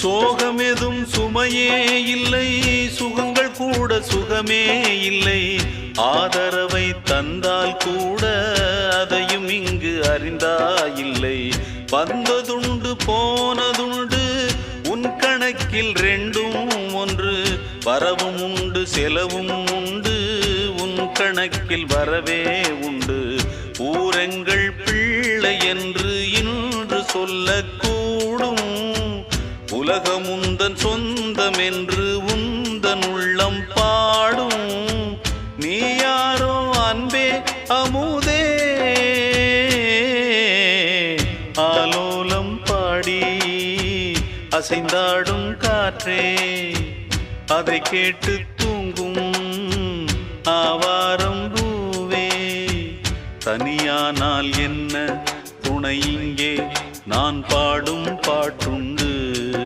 சோகமெதும் சுமையே இல்லை, சுகங்கள் கூட சுகமே இல்லை. ஆதரவை தந்தால் கூட அதையும் இங்கு அறிந்தாயில்லை. வந்ததுண்டு போனதுண்டு உன் கணக்கில் ரெண்டும் ஒன்று. வரவும் உண்டு செலவும் உண்டு, உன் கணக்கில் வரவே உண்டு. ஊரெங்கள் பிள்ளை என்று இன்று சொல்லக்கூடும். உலகம் உந்தன் சொந்தம் என்று உந்தன் உள்ளம் பாடும். நீ யாரோ அன்பே அமுதே, ஆலோலம் பாடி அசைந்தாடும் காற்றே, அதை கேட்டு தூங்கும் ஆவாரம் பூவே. தனியானால் என்ன துணை இங்கே, நான் பாடும்